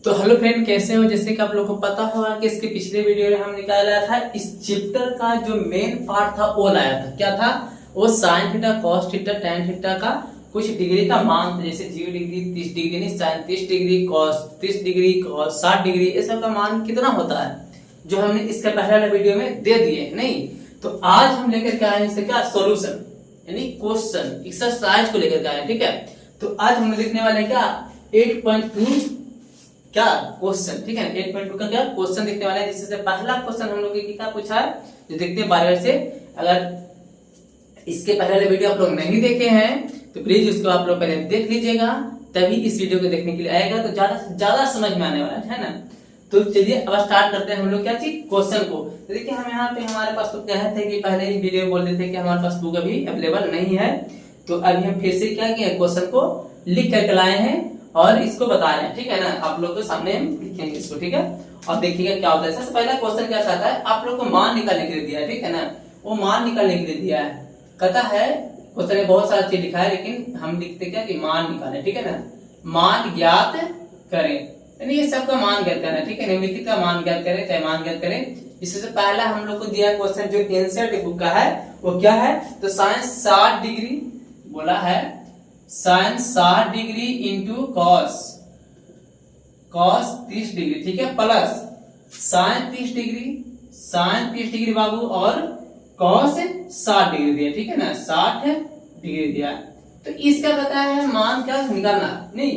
तो hello friend, कैसे हो। जैसे कि आप लोगों को पता होगा कि इसके पिछले वीडियो में हम निकाला था इस चैप्टर का जो मेन पार्ट था वो लाया था। क्या था वो? Sine theta, cos theta, tan theta का कुछ डिग्री का मान, जैसे 0 डिग्री, 30 डिग्री नहीं, sine 30 degree, cos 30 degree, cos 60 degree, ये सब का मान कितना होता है जो हमने इसके पहले वाले वीडियो में दे दिए नहीं। तो आज हम लेकर के आए इसका क्या सोल्यूशन, यानी क्वेश्चन एक्सरसाइज को लेकर के आए। ठीक है, तो आज हम लिखने वाले क्या 8.2 क्या क्वेश्चन। ठीक है, 8.2 का क्या क्वेश्चन देखने वाले हैं, जिससे पहला क्वेश्चन हम लोग क्या पूछा है जो देखते हैं बार-बार से। अगर इसके पहले वाले वीडियो आप लोग नहीं देखे हैं तो प्लीज उसको आप लोग पहले देख लीजिएगा, तभी इस वीडियो को देखने के लिए आएगा तो ज्यादा से ज्यादा समझ में आने वाला है ना। तो चलिए अब स्टार्ट करते हैं हम लोग क्या चीज क्वेश्चन को। तो देखिए हम यहाँ पे हमारे पास तो कहे थे कि पहले ही वीडियो बोल रहे थे कि हमारे पास बुक अभी अवेलेबल नहीं है, तो अभी हम फिर से क्या किए क्वेश्चन को लिख करके लाए हैं और इसको बता रहे हैं। ठीक है ना, आप लोग के सामने हम लिखेंगे इसको। ठीक है, और देखिएगा क्या होता है। सबसे पहला क्वेश्चन क्या कहता है, आप लोग को मान निकालने के लिए दिया है। ठीक है ना, वो मान निकालने के लिए दिया है। कहता है क्वेश्चन में बहुत सारा चीज लिखा है, लेकिन हम लिखते क्या कि मान निकालें। ठीक है ना, मान ज्ञात करें, यानी ये सबका मान ज्ञात करना। ठीक है, निम्नलिखित का मान ज्ञात करें, चाहे मान ज्ञात करें। इससे पहला हम लोग को दिया क्वेश्चन जो एनसीईआरटी बुक का है वो क्या है, तो साइन 60 डिग्री बोला है, sine 60 degree into cos 30 degree. ठीक है, प्लस साइन 30 डिग्री बाबू और कॉस 60 डिग्री दिया। ठीक है ना, 60 डिग्री दिया। तो इसका कहता है मान क्या निकालना, नहीं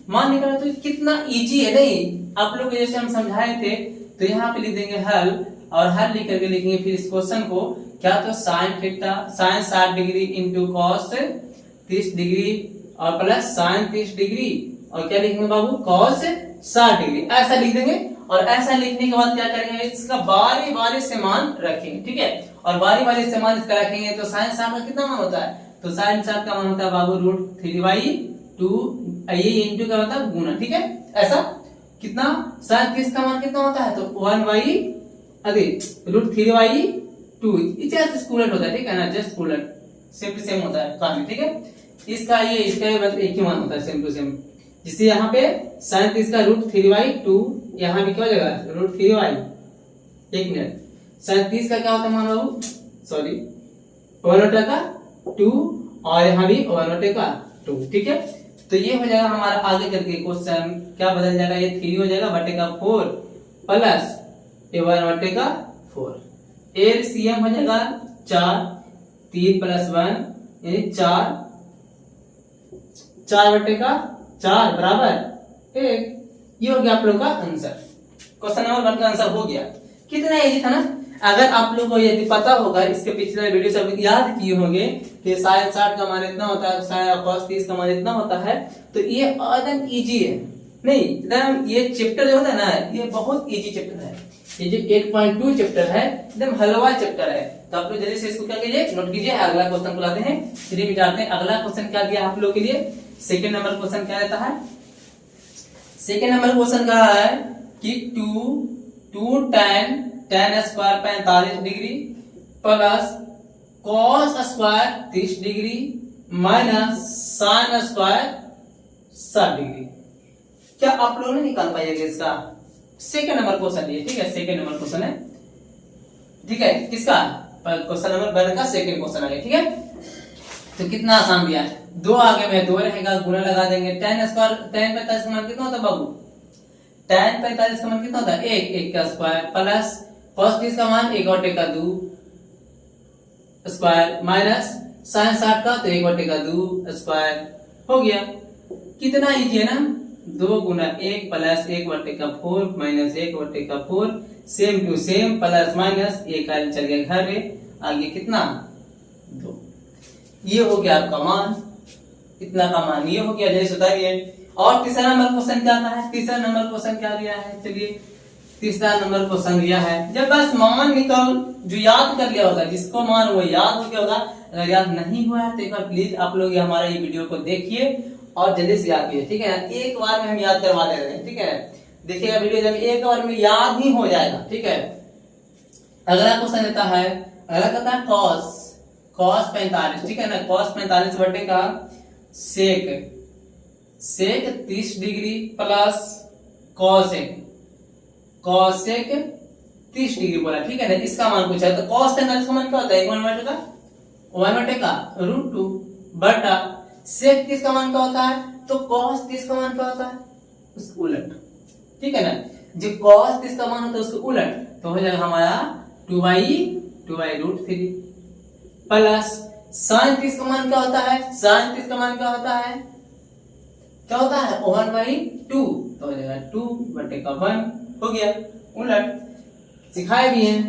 मान निकालना। तो कितना इजी है नहीं, आप लोग जैसे हम समझाए थे। तो यहाँ पे लिख देंगे हल, और हल लिख करके लिखेंगे फिर इस क्वेश्चन को क्या, तो sine 60 degree into cos 30 degree और प्लस साइन 30 डिग्री और क्या लिखेंगे बाबू कॉस 60 डिग्री, ऐसा लिख देंगे। और ऐसा लिखने के बाद क्या करेंगे, इसका बारी बारी से मान रखेंगे। ठीक है, और बारी बारी से मान इसका रखेंगे तो साइन 60 का कितना मान होता है, तो साइन 60 का मान होता है बाबू √3/2, ये इंटू का मतलब गुना। ठीक है, ऐसा कितना साइन 30 का मान कितना होता है, तो 1/√3/2, जस्ट उलट होता है। ठीक है ना, जस्ट उलट सेम होता है काम। ठीक है, इसका मतलब एक ही मान होता है, सेम टू सेम। जिससे यहाँ पे साइन 30 का √3/2, यहाँ भी क्या हो जाएगा √3/, एक मिनट, साइन 30 का क्या होता है मान बाबू, सॉरी 1/2 और यहाँ भी 1/2। ठीक है, तो ये हो जाएगा हमारा आगे चल के क्वेश्चन क्या बदल जाएगा, ये 3 हो जाएगा /4 प्लस 1/4, एलसीएम हो जाएगा 4, 3 + 1 यानी 4/4 बराबर 1। ये हो गया आप लोग का आंसर, क्वेश्चन नंबर 1 का आंसर हो गया। कितना इजी था ना। अगर आप लोग को यदि पता होगा, इसके पिछले वीडियो सब याद किए होंगे कि साइन 60 का मान इतना होता है, साइन कॉस 30 का मान इतना होता है, तो ये एकदम इजी है नहीं, एकदम ये चैप्टर जो होता है ना ये बहुत इजी चैप्टर है। ये जो 8.2 चैप्टर है एकदम हलवा चैप्टर है। तो आप लोग जल्दी से इसको क्या कीजिए, नोट कीजिए। अगला क्वेश्चन को लाते हैं, 3 मिटाते हैं। अगला क्वेश्चन क्या दिया आप लोग के लिए, सेकंड नंबर क्वेश्चन क्या रहता है। सेकंड नंबर क्वेश्चन कहा है कि 2 tan square 45 degree plus cos square 30 degree minus sine square 60 degree. क्या आप लोग नहीं निकाल पाइएगा इसका? सेकंड नंबर क्वेश्चन ये। ठीक है, सेकंड नंबर क्वेश्चन है। ठीक है, किसका क्वेश्चन नंबर 1 का सेकंड क्वेश्चन आ गया। ठीक है, तो कितना आसान दिया है, 2 आगे में 2 रहेगा, गुना लगा देंगे। tan 45 का मान कितना होता है बाबू, tan 45 का मान कितना होता है 1 का स्क्वायर प्लस cos 30 का मान 1/2 स्क्वायर माइनस साइन 60 का तो 1/2 स्क्वायर हो गया। कितना इजी है ना, 2 गुना 1 plus 1/4 minus 1/4, same to same plus minus 1 चल गया घर में, आगे कितना 2। ये हो गया आपका मान, इतना का मान ये हो गया। जैसे बताइए। और तीसरा नंबर क्वेश्चन क्या है, तीसरा नंबर क्वेश्चन क्या दिया है, चलिए तीसरा नंबर क्वेश्चन दिया है। जब बस मान निकाल, जो याद कर लिया होगा, जिसको मान वो याद हो गया होगा। अगर याद नहीं हुआ है तो एक बार प्लीज आप लोग हमारा ये वीडियो को देखिए और जल्दी से याद कीजिए। ठीक है, एक बार में हम याद करवा दे रहे हैं। ठीक है, देखिएगा वीडियो जब एक बार में याद ही हो जाएगा। ठीक है, अगला क्वेश्चन देता है, अगला कहता है cos 45। ठीक है ना, cos 45 बटे का सेक 30 degree plus cosec, cosec 30 degree बोला, ठीक है ना। इसका मान पूछा है तो कॉस 45 का मान क्या होता है, 1/का √2 बटा सेक 30 का मान क्या होता है, तो कॉस 30 का मान क्या होता है, उसके उलट, ठीक है ना। जो कॉस 30 का मान होता है उसके उलट, तो हो जाएगा हमारा 2/√3 प्लस साइन 30 का मान क्या होता है, साइन 30 का मान क्या होता है, 1/2, तो हो जाएगा 2/1 हो गया उलट, सिखाए भी हैं।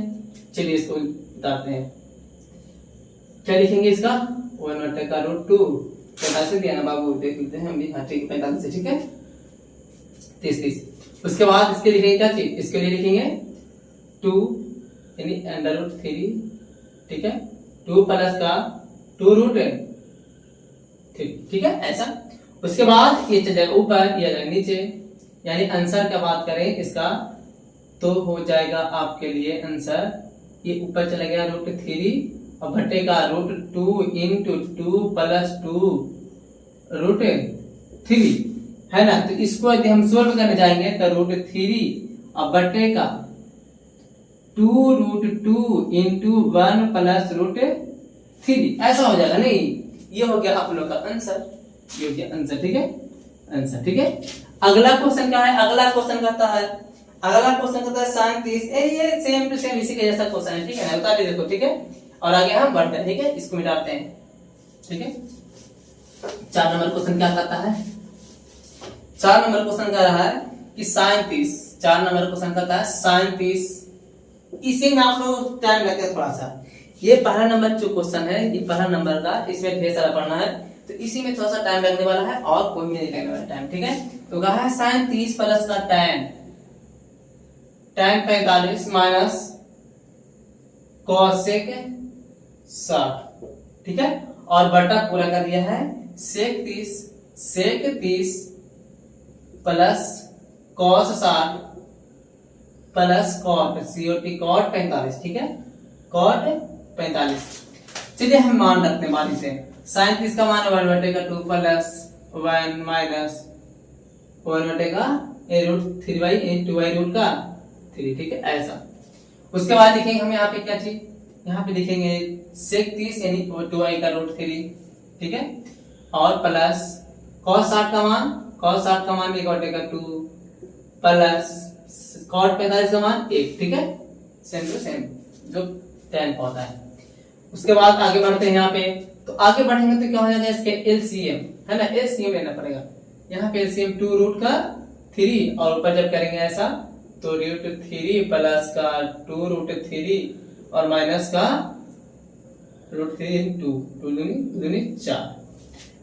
चलिए इसको बताते हैं, क्या लिखेंगे इसका, 1/√2 45 दिया ना बाबू, देख लेते हैं हम भी, हाँ ठीक है 45 से, ठीक है 30। उसके बाद इसके लिखेंगे क्या चीज, इसके लिए लिखेंगे 2 यानी √3, ठीक है, 2 प्लस का 2√3, ठीक है ऐसा। उसके बाद ये चल जाएगा ऊपर, ये आ जाएगा नीचे, यानी आंसर का बात करें इसका तो हो जाएगा आपके लिए आंसर, ये ऊपर चला गया √3 और घटे का √2 × 2 + 2√3 है ना। तो इसको यदि हम सोल्व करने जाएंगे तो √3 और बटे का 2√2 × 1 + √3 ऐसा हो जाएगा। नहीं, ये हो गया आप लोग का आंसर, ये हो गया आंसर, ठीक है आंसर, ठीक है। अगला क्वेश्चन क्या है, अगला क्वेश्चन कहता है sin 30, ये सेम टू सेम इसी का जैसा क्वेश्चन है, ठीक है ना, बता दे देखो, ठीक है। और आगे हम बढ़ते हैं, ठीक है, इसको मिटाते हैं, ठीक है। 4 नंबर क्वेश्चन क्या कहता है, 4 नंबर क्वेश्चन कह रहा है कि sin 30, 4 नंबर क्वेश्चन कहता है sin 30, इसी में आप लोग टाइम लगता है थोड़ा सा। ये पहला नंबर जो क्वेश्चन है, ये पहला नंबर का, इसमें ढेर सारा पढ़ना है, तो इसी में थोड़ा सा टाइम लगने वाला है और कोई नहीं लगने वाला टाइम, ठीक है। तो कहा है sin 30 प्लस का tan 45 माइनस cosec 60, ठीक है, और बटा पूरा कर दिया है sec 30 plus cos 60 plus cot 45, ठीक है, cot 45। चलिए हम मान रखते हैं बारी से, sin 30 का मान 1/2 प्लस 1 माइनस 1/2 √3/2/√3, ठीक है ऐसा। उसके बाद लिखेंगे हम यहाँ पे क्या चीज, यहाँ पे लिखेंगे sec 30 यानी 2i का √3, ठीक है, और प्लस cos 60 का मान 1/2 प्लस cot 45 का मान 1, ठीक है, सेम टू सेम जो tan होता है। उसके बाद आगे बढ़ते हैं यहाँ पे, तो आगे बढ़ेंगे तो क्या हो जाएगा, इसके एलसीएम है ना, एलसीएम लेना पड़ेगा। यहाँ पे एलसीएम 2√3 और ऊपर जब करेंगे ऐसा तो √3 प्लस का 2√3 और माइनस का √3 2 दूनी 4।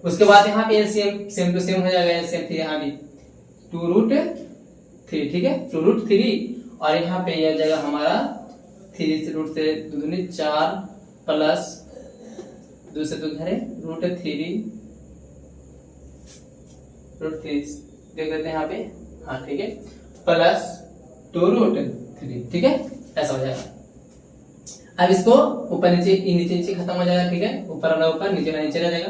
उसके बाद यहाँ पे एलसीएम सेम टू सेम हो जाएगा, एलसीएम फिर यहाँ भी 2√3, ठीक है 2√3 और यहाँ पे यह जाएगा हमारा 3 से रूट से दूनी 4 प्लस 2 से 2 घरे √3 देख लेते हैं यहाँ पे, हाँ ठीक है, प्लस 2√3, ठीक है ऐसा हो जाएगा। अब इसको ऊपर नीचे नीचे खत्म हो जाएगा, ठीक है, ऊपर वाला ऊपर नीचे वाला नीचे रह जाएगा,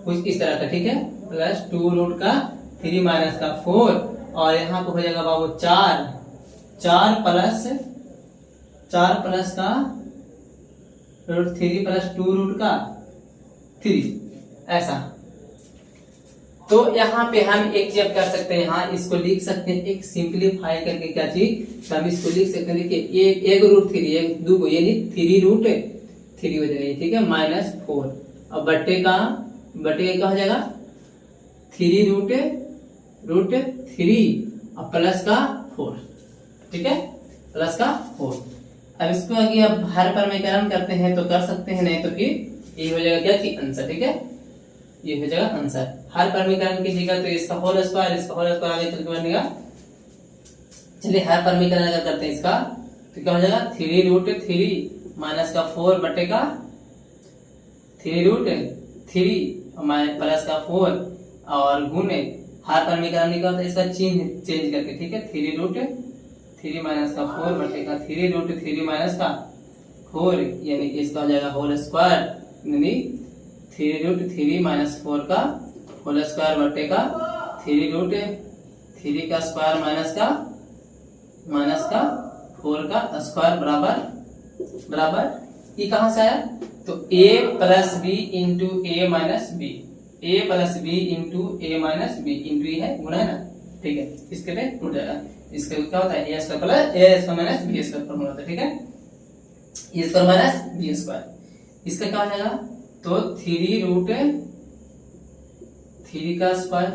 कुछ इस तरह का, ठीक है, प्लस 2√3 माइनस का 4 और यहाँ पे हो जाएगा बाबू 4 प्लस का √3 प्लस 2√3 ऐसा। तो यहाँ पे हम एक चीज कर सकते हैं, यहाँ इसको लिख सकते हैं एक सिंपलीफाई करके, क्या चीज, तो हम इसको लिख सकते हैं, देखिए एक √3 2 यानी 3√3 हो जाएगा, ठीक है, माइनस 4 और बट्टे का क्या हो जाएगा 3√3 और प्लस का 4, ठीक है, प्लस का 4। अब इसको आगे अब हर परमीकरण करते हैं तो कर सकते हैं, नहीं तो फिर ये हो जाएगा क्या कि आंसर, ठीक है, ये हो जाएगा आंसर। हर परमीकरण कीजिएगा तो इसका होल स्क्वायर आगे चल के बनेगा। चलिए हर परमीकरण अगर करते हैं इसका तो क्या हो जाएगा 3√3 माइनस का 4 बटे का 3√3 माइनस प्लस का 4 और गुणे हर परमीकरण निकालता है इसका चिन्ह चेंज करके, ठीक है, 3√3 माइनस का 4 बटे का 3√3 माइनस का 4 यानी इसका हो जाएगा होल स्क्वायर यानी 3√3 माइनस 4 का होल स्क्वायर बटे का 3√3 3 का स्क्वायर माइनस का 4 का स्क्वायर बराबर ये कहां से आया, तो a plus B into A minus B, a plus B into A minus B into ये है गुना है ना, ठीक है, इसके पे उठ जाएगा, इसके क्या होता है a square plus a square minus b square formula होता है, ठीक है, a square minus b square, इसका क्या हो जाएगा, तो 3 रूट 3 का स्क्वायर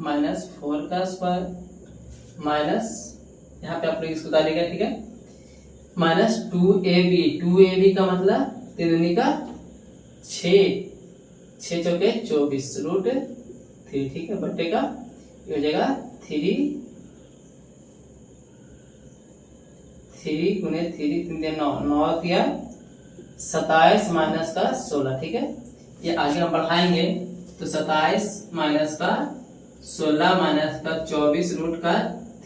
माइनस 4 का स्क्वायर माइनस यहाँ पे आप लोग इसको डालेगा, ठीक है, माइनस 2ab का मतलब 3 दूनी का 6 चौके 24 रूट 3, ठीक है, बट्टे का ये हो जाएगा 3 गुने 3 9 दिया 27 माइनस का 16, ठीक है, ये आगे हम बढ़ाएंगे तो 27 माइनस का 16 माइनस का 24 रूट का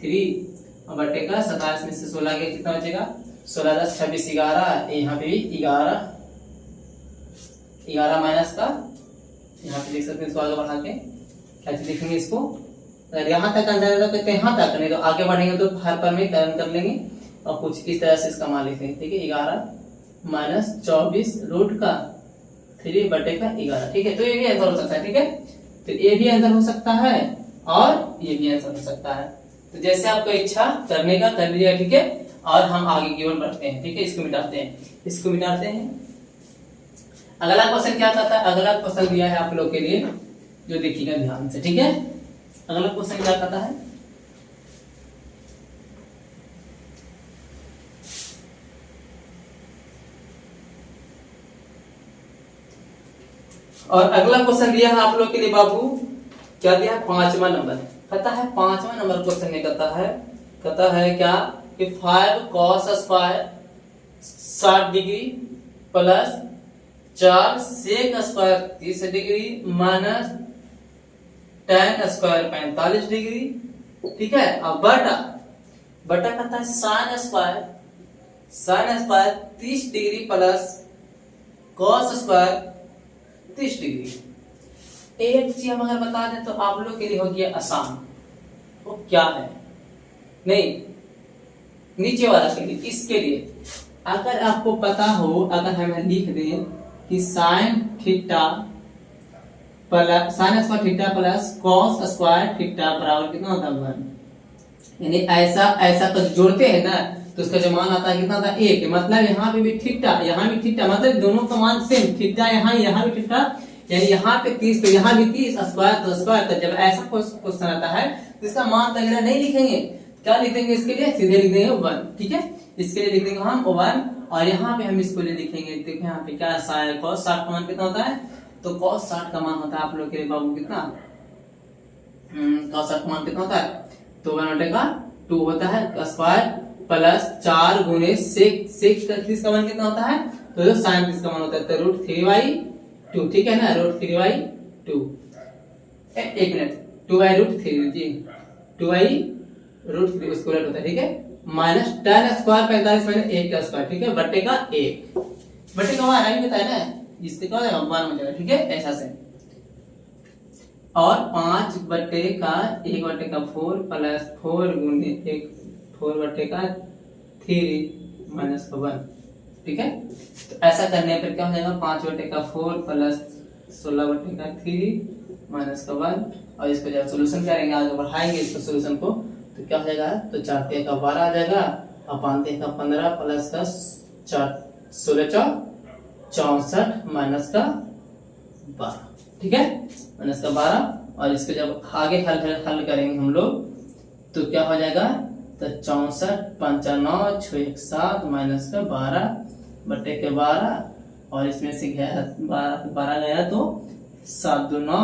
3 और बटे का 27 में से 16 के कितना बचेगा, 16 10 26 11, यहाँ पे भी 11 माइनस का, यहाँ पे देख सकते हैं, इसको आगे बढ़ा के क्या चीज लिखेंगे, इसको अगर यहाँ तक आंसर है तो यहाँ तक, नहीं तो आगे बढ़ेंगे तो हर पर में टर्न कर लेंगे और कुछ इस तरह से इसका मान लिखेंगे, ठीक है, 11 माइनस 24 रूट का 3 बटे का 11, ठीक है, तो ये भी आंसर हो सकता है, ठीक है, तो ये भी आंसर हो सकता है और ये भी आंसर हो सकता है, तो जैसे आपको इच्छा करने का कर लीजिएगा, ठीक है, और हम आगे की ओर बढ़ते हैं, ठीक है, इसको मिटाते हैं। अगला क्वेश्चन क्या कहता है, अगला क्वेश्चन दिया है आप लोग के लिए, जो देखिएगा ध्यान से, ठीक है, अगला क्वेश्चन क्या कहता है, और अगला क्वेश्चन दिया है आप लोग के लिए बाबू, क्या दिया है, 5वां नंबर, कहता है 5वां नंबर क्वेश्चन में कहता है क्या कि 5 cos square 60 degree plus 4 sec square 30 degree minus tan square 45 degree, ठीक है, अब बटा कहता है sin square 30 degree plus cos square 30 degree. एक चीज हम अगर बता दें तो आप लोग के लिए हो गया आसान, वो क्या है, नहीं नीचे वाला के लिए, इसके लिए अगर आपको पता हो, अगर हम लिख दें कि sin theta plus sin square theta plus cos square theta बराबर कितना होता है 1, यानी ऐसा तो जोड़ते हैं ना, तो उसका जो मान आता है कितना था 1, मतलब यहाँ पे भी थीटा यहाँ भी थीटा, मतलब दोनों का मान सेम, थीटा यहाँ भी थीटा, यानी यहाँ पे 30 तो यहाँ भी 30, स्क्वायर तो स्क्वायर, तो जब ऐसा क्वेश्चन आता है तो इसका मान वगैरह नहीं लिखेंगे, क्या लिखेंगे, इसके लिए सीधे लिख देंगे 1, ठीक है, इसके लिए लिख देंगे हम 1, और यहाँ पे हम इसको लिखेंगे, देखो यहाँ पे क्या है, cos 60 का मान कितना होता है, तो cos 60 का मान होता है आप लोग के लिए बाबू कितना, cos 60 का मान कितना होता है, तो 1/2 होता है स्क्वायर प्लस 4 गुने sec 30 का मान कितना होता है, तो जो sin 30 का मान होता है तो √3/2, ठीक है ना, √3/2, एक मिनट 2/√3 जी, 2/√3 उसको उलट होता है, ठीक है, माइनस tan स्क्वायर 45 माइनस 1 का स्क्वायर, ठीक है, बट्टे का 1 मान बताया ना, इससे क्या हो जाएगा 1 हो जाएगा, ठीक है, ऐसा से, और 5 बट्टे का 1 बट्टे का 4 प्लस 4 गुने 1 4 बट्टे का 3 माइनस का 1, ठीक है, तो ऐसा करने पर क्या हो जाएगा, 5 बट्टे का 4 प्लस 16 बट्टे का 3 माइनस का 1, और इसको जब सोल्यूशन करेंगे आगे बढ़ाएंगे इसको सोल्यूशन को, तो क्या हो जाएगा, तो 4 का 12 आ जाएगा, और 5 का 15 प्लस का 16 64 माइनस का 12, ठीक है, माइनस का 12, और इसको जब आगे हल करेंगे हम लोग तो क्या हो जाएगा, तो 64 5 9 6 7 माइनस का 12 बटे के 12, और इसमें से गया 12 गया तो 7 2 9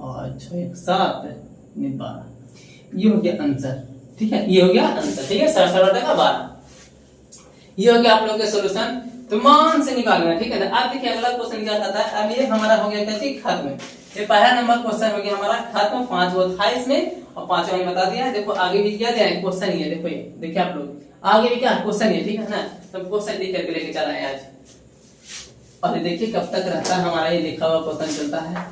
और 6 7 12, ये हो गया आंसर, ठीक है, ये हो गया आंसर, ठीक है, 67 का 12, ये हो गया आप लोग का सॉल्यूशन, तो मान से निकालना, ठीक है। अब देखिए अगला क्वेश्चन क्या कहता है, अब ये हमारा हो गया कैसे खत्म, ये पहला नंबर क्वेश्चन हो गया हमारा खत्म, 5 वो था इसमें और 5 में बता दिया। देखो आगे भी क्या दिया है, क्वेश्चन ही है, देखो ये देखिए आप लोग आगे भी क्या क्वेश्चन है, ठीक है ना, तो क्वेश्चन लिख करके लेके चला है आज, और ये देखिए कब तक रहता है हमारा ये लिखा हुआ क्वेश्चन चलता है,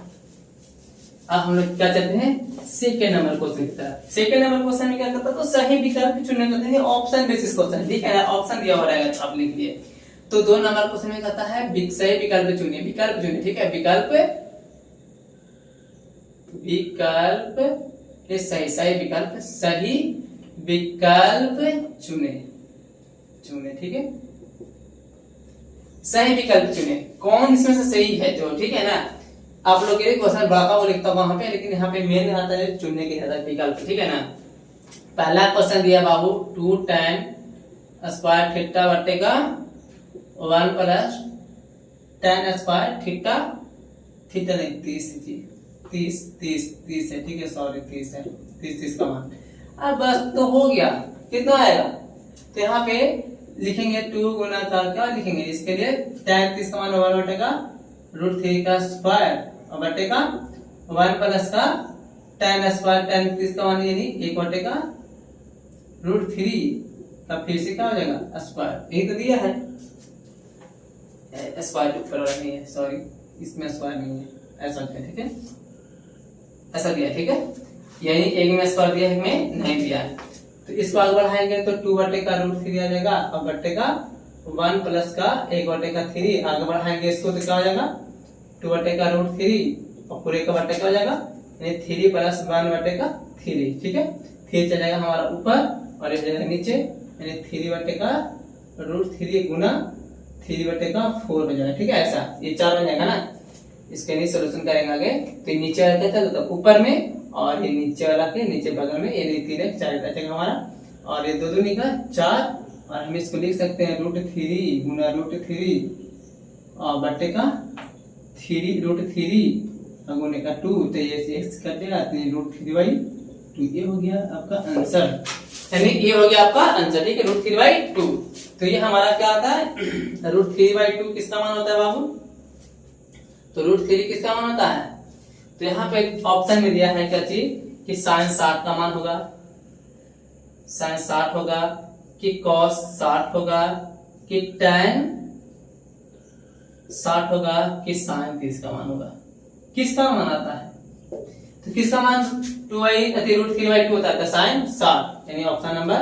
अब हम लोग क्या चलते हैं सेकेंड नंबर क्वेश्चन की तरफ। सेकेंड नंबर क्वेश्चन में क्या करता है, तो सही विकल्प चुनने करते हैं, ऑप्शन बेसिस क्वेश्चन, ठीक है ना, ऑप्शन दिया हो रहेगा आप लिख लिए। तो 2 नंबर क्वेश्चन में कहता है सही विकल्प चुनिए, विकल्प चुनिए, ठीक है, विकल्प ये सही विकल्प, सही विकल्प चुने, ठीक है, सही विकल्प चुने, कौन इसमें से सही है जो, ठीक है ना। आप लोग के क्वेश्चन बड़ा वो लिखता हूं वहां पे, लेकिन यहाँ पे मेन आता है चुनने के ज्यादा विकल्प, ठीक है ना। पहला क्वेश्चन दिया बाबू 2 tan स्क्वायर थीटा बटेगा 1 plus tan square theta, theta नहीं 30 है, ठीक है, सॉरी 30 का मान। अब बस तो हो गया, कितना आएगा, तो यहाँ पे लिखेंगे 2 गुना का क्या लिखेंगे, इसके लिए tan 30 का मान 1 बटेगा √3 का स्क्वायर और बटेगा 1 प्लस का tan स्क्वायर, tan 30 का मान यानी 1 बटेगा √3 का, फिर से क्या हो जाएगा स्क्वायर, यही तो दिया है, स्क्वायर ऊपर वाला नहीं है, सॉरी इसमें स्क्वायर नहीं है, ऐसा है, ठीक है, ऐसा दिया, ठीक है, यानी एक में स्क्वायर दिया, एक में नहीं दिया। तो इसको आगे बढ़ाएंगे तो 2 बटे का √3 आ जाएगा और बटे का 1 प्लस का 1 बटे का 3, आगे बढ़ाएंगे इसको तो क्या हो जाएगा 2 बटे का √3 और पूरे का बटे का हो जाएगा यानी 3 प्लस 1 बटे का 3, ठीक है, फिर चल जाएगा हमारा ऊपर और ये जाएगा नीचे, यानी 3 बटे का √3 गुना 3 बटे का 4 हो जाएगा, ठीक है, ऐसा ये 4 बन जाएगा ना। इसके नहीं सोल्यूशन करेंगे आगे, तो नीचे वाला क्या चलता है ऊपर में और ये नीचे वाला के नीचे बगल में, ये 3 4 बचेगा हमारा, और ये 2 दूनी का 4 और हम इसको लिख सकते हैं √3 गुना √3 और बटे का 3 √3 गुने का 2, तो ये x कट जाएगा √3/2, ये हो गया आपका आंसर, यानी ये हो गया आपका आंसर, ठीक है, √3/2। तो ये हमारा क्या आता है √3/2 किसका मान होता है बाबू, तो √3 किसका मान होता है, तो यहाँ पे ऑप्शन में दिया है क्या चीज कि sin 60 का मान होगा, sin 60 होगा कि cos 60 होगा कि tan 60 होगा कि sin 30 का मान होगा, किसका मान आता है, तो किसका मान √3/2 होता है, sin 60, यानी ऑप्शन नंबर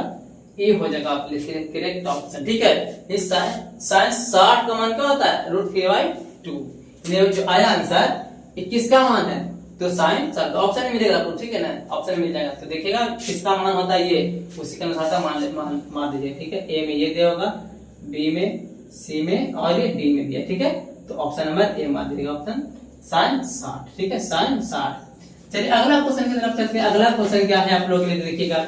ए हो जाएगा, आप लिखिए करेक्ट ऑप्शन, ठीक है। इस sin 60 का मान क्या होता है √3/2, ये जो आया आंसर ये किसका मान है, तो sin 60, तो ऑप्शन मिलेगा आपको, ठीक है ना, ऑप्शन मिल जाएगा, तो देखिएगा किसका मान होता है, ये उसी के अनुसार मान दीजिए, ठीक है, ए में ये दिया होगा, बी में, सी में और ये डी में दिया, ठीक है, तो ऑप्शन नंबर ए मान दीजिएगा, ऑप्शन sin 60, ठीक है, sin 60। चलिए अगला क्वेश्चन की तरफ चलते हैं। अगला क्वेश्चन क्या है आप लोग के लिए देखिएगा,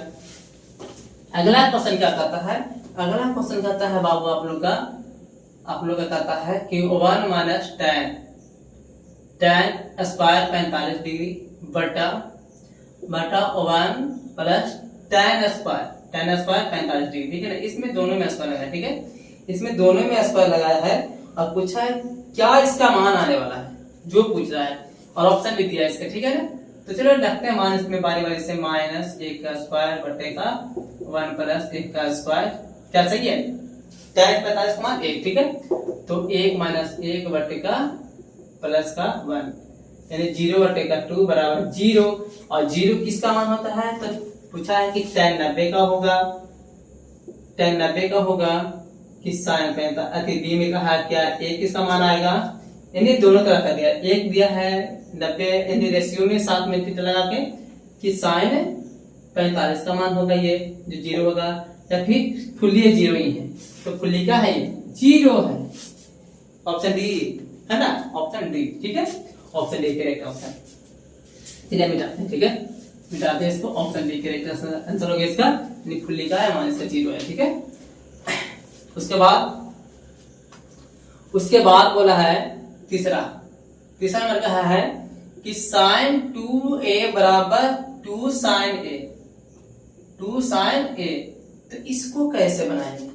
अगला क्वेश्चन क्या कहता है, अगला क्वेश्चन कहता है बाबू आप लोग का कहता है कि 1 माइनस tan स्क्वायर 45 डिग्री बटा 1 प्लस tan स्क्वायर 45 डिग्री, ठीक है ना, इसमें दोनों में स्क्वायर लगाया, ठीक है, इसमें दोनों में स्क्वायर लगाया है और पूछा है क्या इसका मान आने वाला है, जो पूछ रहा है, और ऑप्शन भी दिया है इसका, ठीक है ना। तो चलो रखते हैं मान इसमें बारी बारी से, -1 का स्क्वायर बटे का 1 प्लस 1 का स्क्वायर, क्या सही है, tan 45 का मान 1, ठीक है, तो 1 - 1 बटे का प्लस का 1, यानी 0 बटे का 2 बराबर 0, और 0 किसका मान होता है, तो पूछा है कि tan 90 का होगा, tan 90 का होगा कि sin 45, बी में कहा क्या 1 किसका मान आएगा, यानी दोनों तरह का दिया, एक दिया है 90 यानी रेशियो में साथ में थीटा लगा के कि sin 45 का मान होगा ये जो 0 होगा, या फिर फुल्ली 0 ही है, तो फुल्ली का है ये 0 है, ऑप्शन डी है ना, ऑप्शन डी, ठीक है, ऑप्शन डी करेक्ट ऑप्शन, चलिए मिटाते हैं, ठीक है, मिटाते हैं इसको, ऑप्शन डी करेक्ट आंसर हो गया इसका, यानी फुल्ली का है मान इसका 0 है, ठीक है। उसके बाद बोला है तीसरा नंबर कहा है कि sin 2a बराबर 2 sin a, तो इसको कैसे बनाएंगे,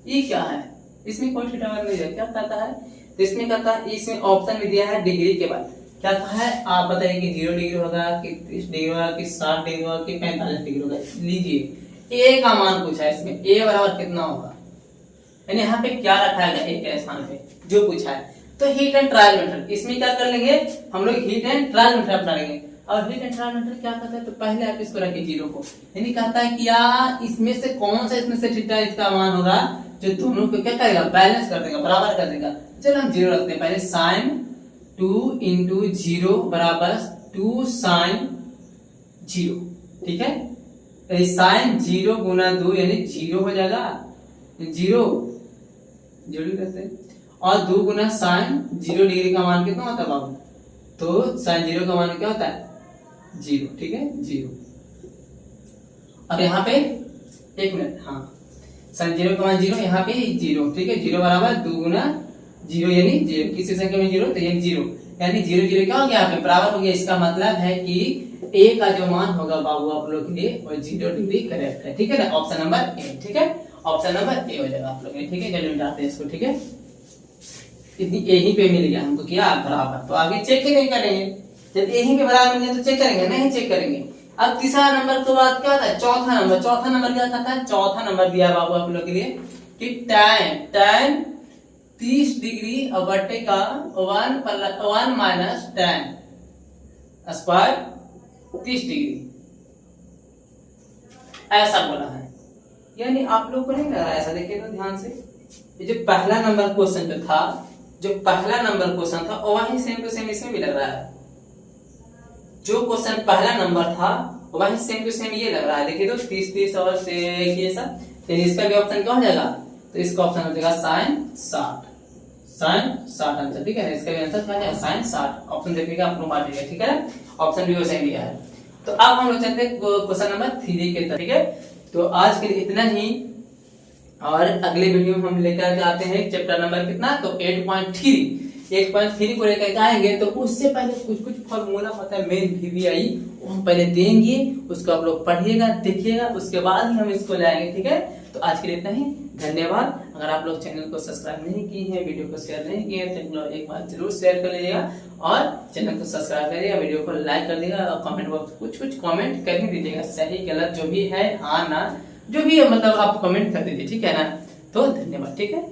ये क्या है, इसमें कोई थीटा नहीं है, क्या कहता है, तो इसमें कहता है, इसमें ऑप्शन में दिया है डिग्री के बाद, क्या कहा है आप बताइए कि 0 डिग्री होगा कि 30 डिग्री होगा कि 60 डिग्री होगा कि 45 डिग्री होगा, लीजिए a का मान पूछा है, इसमें a बराबर कितना होगा, यानी यहाँ पे क्या रखा है a के स्थान पे जो पूछा है, तो हीट एंड ट्रायल मेथड, इसमें क्या कर लेंगे हम लोग, हीट एंड ट्रायल मेथड अपना लेंगे। और हीट एनवायरमेंटल क्या कहता है, तो पहले आप इसको रखिए 0 को, यानी कहता है कि यार इसमें से कौन सा इसमें से थीटा इसका मान होगा जो दोनों को क्या करेगा, बैलेंस कर देगा, बराबर कर देगा। चलो हम 0 रखते हैं पहले, sin 2 into 0 बराबर 2 sin 0, ठीक है। sin 0 गुना 2 यानी 0 हो जाएगा, 0 करते हैं, और 2 गुना sin 0 डिग्री का मान कितना होता है बाबू, तो sin 0 का मान क्या होता है 0, ठीक है 0। और यहाँ पे 1 मिनट, हाँ sin 0 का मान 0, यहाँ पे 0, ठीक है। 0 बराबर 2 गुना 0 यानी 0, किसी संख्या में 0 तो ये 0, यानी 0 0 क्या हो गया, यहाँ पे बराबर हो गया। इसका मतलब है कि a का जो मान होगा बाबू आप लोग के लिए वो 0 डिग्री करेक्ट है, ठीक है ना, ऑप्शन नंबर ए, ठीक है, ऑप्शन नंबर ए हो जाएगा आप लोग के लिए, ठीक है। चलिए मिटाते हैं इसको, ठीक है। इतनी यही पे मिल गया हमको क्या, बराबर, तो आगे चेक नहीं करेंगे, जब यही पे बराबर मिल गया तो चेक करेंगे, नहीं चेक करेंगे। अब तीसरा नंबर के बाद क्या था, चौथा नंबर क्या था, चौथा नंबर दिया बाबू आप लोग के लिए कि tan 30 डिग्री और बट्टे का 1 माइनस tan स्क्वायर 30 डिग्री, ऐसा बोला है। यानी आप लोग को नहीं लग रहा ऐसा, देखिए तो ध्यान से, ये जो पहला नंबर क्वेश्चन पे था, जो पहला नंबर क्वेश्चन था वही सेम टू सेम इसमें भी लग रहा है। जो क्वेश्चन पहला नंबर था वही सेम टू सेम ये लग रहा है, देखिए तो 30 और से ये सब, तो इसका भी ऑप्शन क्या हो जाएगा, तो इसका ऑप्शन हो जाएगा sin 60 आंसर, ठीक है। इसका भी आंसर क्या है sin 60, ऑप्शन देखिएगा आप लोग बांटिएगा, ठीक है, ऑप्शन भी वैसे दिया है। तो अब हम लोग चलते हैं क्वेश्चन नंबर 3 के तरफ, ठीक है। तो आज के लिए इतना ही, और अगले वीडियो में हम लेकर के आते हैं चैप्टर नंबर कितना, तो 8.3 को लेकर के आएंगे। तो उससे पहले कुछ फॉर्मूला होता है मेन VBI, वो हम पहले देंगे, उसको आप लोग पढ़िएगा देखिएगा, उसके बाद ही हम इसको लाएंगे, ठीक है। तो आज के लिए इतना ही, धन्यवाद। अगर आप लोग चैनल को सब्सक्राइब नहीं किए हैं, वीडियो को शेयर नहीं किए हैं, तो एक बार जरूर शेयर कर लीजिएगा, और चैनल को सब्सक्राइब करिएगा, वीडियो को लाइक कर दीजिएगा, और कमेंट बॉक्स कुछ कमेंट कर ही दीजिएगा, सही गलत जो भी है, हाँ ना जो भी है, मतलब आप कमेंट कर दीजिए, ठीक है ना। तो धन्यवाद, ठीक है।